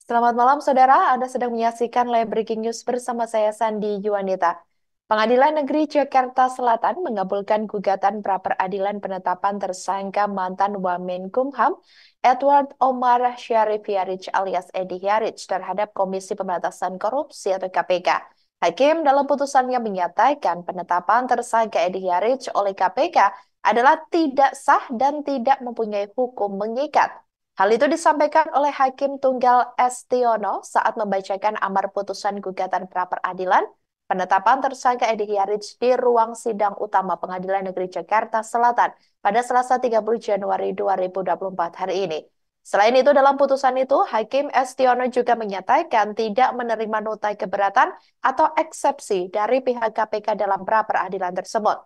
Selamat malam, Saudara. Anda sedang menyaksikan Live Breaking News bersama saya, Sandi Yuwanita. Pengadilan Negeri Jakarta Selatan mengabulkan gugatan pra-peradilan penetapan tersangka mantan Wamenkumham Edward Omar Syarif Hiarij alias Edi Hiarij terhadap Komisi Pemberantasan Korupsi atau KPK. Hakim dalam putusannya menyatakan penetapan tersangka Edi Hiarij oleh KPK adalah tidak sah dan tidak mempunyai hukum mengikat. Hal itu disampaikan oleh Hakim Tunggal Estiono saat membacakan amar putusan gugatan pra-peradilan penetapan tersangka Edi Hiarij di ruang sidang utama Pengadilan Negeri Jakarta Selatan pada Selasa 30 Januari 2024 hari ini. Selain itu, dalam putusan itu, Hakim Estiono juga menyatakan tidak menerima nota keberatan atau eksepsi dari pihak KPK dalam pra-peradilan tersebut.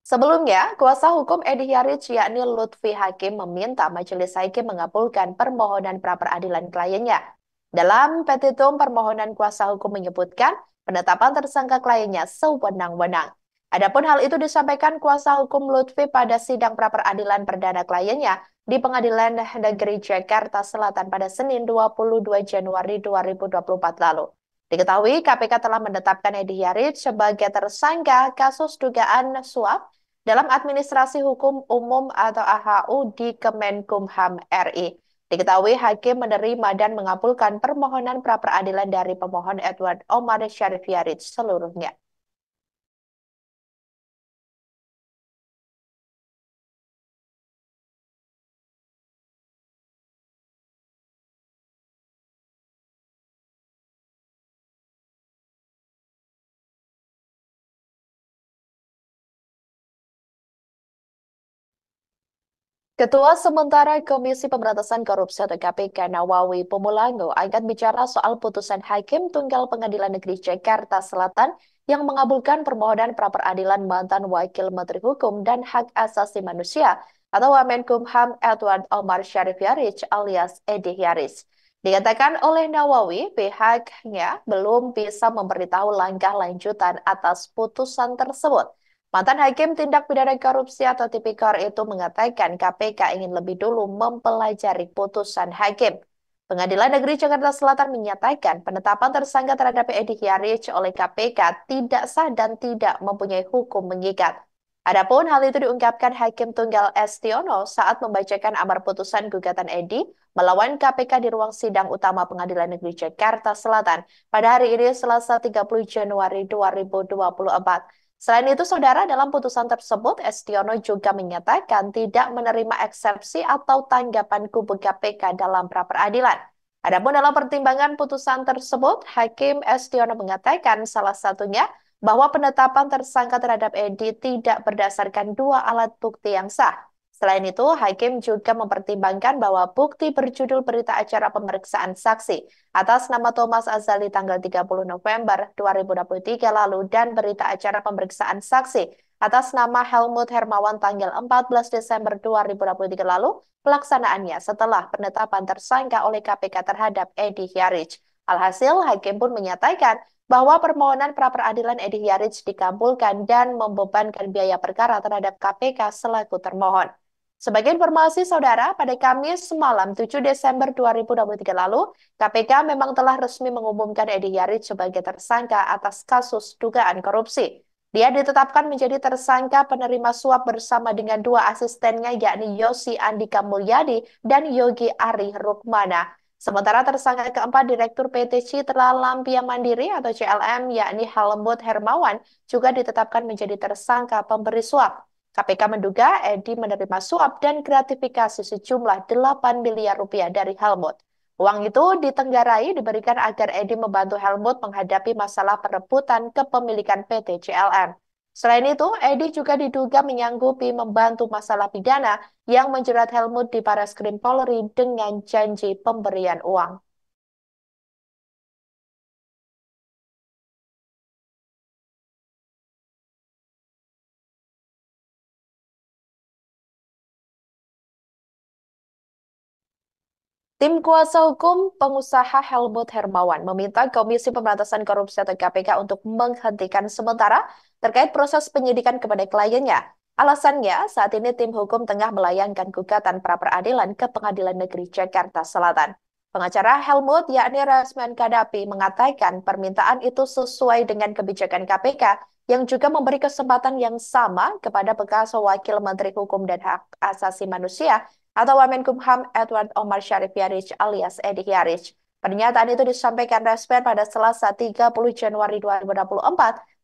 Sebelumnya, kuasa hukum Edi Hiarij yakni Lutfi Hakim meminta majelis hakim mengabulkan permohonan pra-peradilan kliennya. Dalam petitum permohonan kuasa hukum menyebutkan penetapan tersangka kliennya sewenang-wenang. Adapun hal itu disampaikan kuasa hukum Lutfi pada sidang pra-peradilan perdana kliennya di Pengadilan Negeri Jakarta Selatan pada Senin 22 Januari 2024 lalu. Diketahui KPK telah menetapkan Edi Hiarij sebagai tersangka kasus dugaan suap dalam Administrasi Hukum Umum atau AHU di Kemenkumham RI. Diketahui hakim menerima dan mengabulkan permohonan pra-peradilan dari pemohon Edward Omar Syarif Hiarij seluruhnya. Ketua Sementara Komisi Pemberantasan Korupsi atau KPK Nawawi Pumulango angkat bicara soal putusan Hakim Tunggal Pengadilan Negeri Jakarta Selatan yang mengabulkan permohonan pra-peradilan mantan Wakil Menteri Hukum dan Hak Asasi Manusia atau Wamenkumham Edward Omar Syarif Hiarij alias Edi Hiarij. Dikatakan oleh Nawawi, pihaknya belum bisa memberitahu langkah lanjutan atas putusan tersebut. Mantan Hakim Tindak Pidana Korupsi atau Tipikor itu mengatakan KPK ingin lebih dulu mempelajari putusan hakim. Pengadilan Negeri Jakarta Selatan menyatakan penetapan tersangka terhadap Edi Hiarij oleh KPK tidak sah dan tidak mempunyai hukum mengikat. Adapun hal itu diungkapkan Hakim Tunggal Estiono saat membacakan amar putusan gugatan Edi melawan KPK di ruang sidang utama Pengadilan Negeri Jakarta Selatan pada hari ini Selasa 30 Januari 2024. Selain itu, saudara, dalam putusan tersebut, Estiono juga menyatakan tidak menerima eksepsi atau tanggapan kubu KPK dalam pra-peradilan. Adapun dalam pertimbangan putusan tersebut, Hakim Estiono mengatakan salah satunya bahwa penetapan tersangka terhadap Edi tidak berdasarkan dua alat bukti yang sah. Selain itu, Hakim juga mempertimbangkan bahwa bukti berjudul berita acara pemeriksaan saksi atas nama Thomas Azali tanggal 30 November 2023 lalu dan berita acara pemeriksaan saksi atas nama Helmut Hermawan tanggal 14 Desember 2023 lalu pelaksanaannya setelah penetapan tersangka oleh KPK terhadap Edi Hiarij. Alhasil, Hakim pun menyatakan bahwa permohonan pra-peradilan Edi Hiarij dikabulkan dan membebankan biaya perkara terhadap KPK selaku termohon. Sebagai informasi saudara, pada Kamis malam 7 Desember 2023 lalu, KPK memang telah resmi mengumumkan Edi Hiarij sebagai tersangka atas kasus dugaan korupsi. Dia ditetapkan menjadi tersangka penerima suap bersama dengan dua asistennya yakni Yosi Andika Mulyadi dan Yogi Ari Rukmana. Sementara tersangka keempat Direktur PT Citra Lampia Mandiri atau CLM yakni Helmut Hermawan juga ditetapkan menjadi tersangka pemberi suap. KPK menduga Edi menerima suap dan gratifikasi sejumlah 8 miliar rupiah dari Helmut. Uang itu ditenggarai diberikan agar Edi membantu Helmut menghadapi masalah perebutan kepemilikan PT CLM. Selain itu, Edi juga diduga menyanggupi membantu masalah pidana yang menjerat Helmut di Barreskrim Polri dengan janji pemberian uang. Tim kuasa hukum pengusaha Helmut Hermawan meminta Komisi Pemberantasan Korupsi atau KPK untuk menghentikan sementara terkait proses penyidikan kepada kliennya. Alasannya, saat ini tim hukum tengah melayangkan gugatan pra-peradilan ke Pengadilan Negeri Jakarta Selatan. Pengacara Helmut, yakni Rasman Kadapi, mengatakan permintaan itu sesuai dengan kebijakan KPK yang juga memberi kesempatan yang sama kepada bekas Wakil Menteri Hukum dan Hak Asasi Manusia atau Wamenkumham Edward Omar Sharif Yarich alias Edi Yarich. Pernyataan itu disampaikan Rasman pada Selasa 30 Januari 2024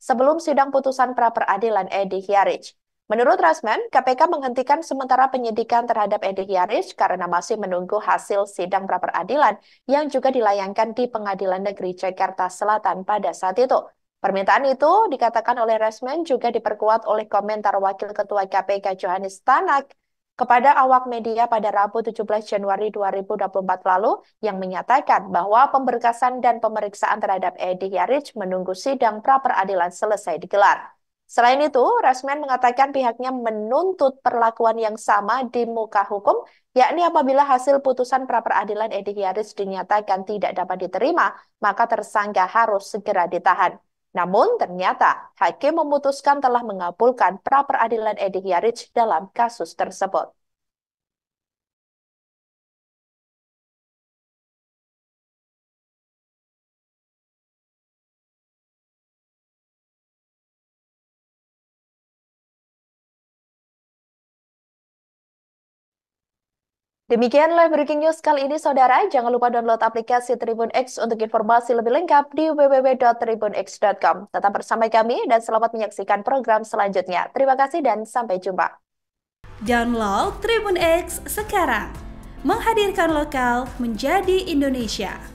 sebelum sidang putusan pra-peradilan Edi Yarich. Menurut Rasman, KPK menghentikan sementara penyidikan terhadap Edi Yarich karena masih menunggu hasil sidang pra-peradilan yang juga dilayangkan di Pengadilan Negeri Jakarta Selatan pada saat itu. Permintaan itu dikatakan oleh Rasman juga diperkuat oleh komentar Wakil Ketua KPK Johannes Tanak kepada awak media pada Rabu 17 Januari 2024 lalu yang menyatakan bahwa pemberkasan dan pemeriksaan terhadap Edi Yarich menunggu sidang pra-peradilan selesai digelar. Selain itu, Rasman mengatakan pihaknya menuntut perlakuan yang sama di muka hukum, yakni apabila hasil putusan pra-peradilan Edi Yarich dinyatakan tidak dapat diterima, maka tersangka harus segera ditahan. Namun ternyata hakim memutuskan telah mengabulkan pra-peradilan Edi Yarich dalam kasus tersebut. Demikian live breaking news kali ini, saudara. Jangan lupa download aplikasi Tribun X untuk informasi lebih lengkap di www.tribunx.com. Tetap bersama kami dan selamat menyaksikan program selanjutnya. Terima kasih dan sampai jumpa. Download Tribun X sekarang. Menghadirkan lokal menjadi Indonesia.